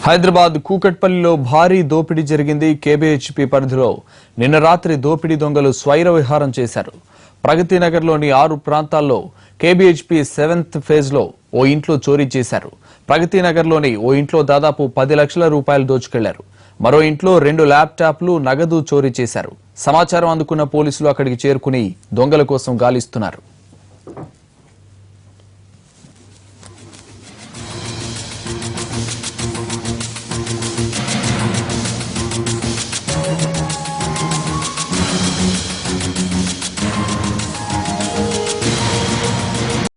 హైదరాబాద్ కూకట్పల్లిలో భారీ దోపిడీ జరిగింది. కేబీహెచ్పీ పరిధిలో నిన్న రాత్రి దోపిడీ దొంగలు స్వైర విహారం చేశారు. ప్రగతి నగర్లోని 6 ప్రాంతాల్లో కేబీహెచ్పీ 7th ఫేజ్లో ఓ ఇంట్లో చోరీ చేశారు. ప్రగతి నగర్లోని ఓ ఇంట్లో దాదాపు 10 లక్షల రూపాయలు దోచుకెళ్లారు. మరో ఇంట్లో 2 ల్యాప్టాప్లు, నగదు చోరీ చేశారు. సమాచారం అందుకున్న పోలీసులు అక్కడికి చేరుకుని దొంగల కోసం గాలిస్తున్నారు.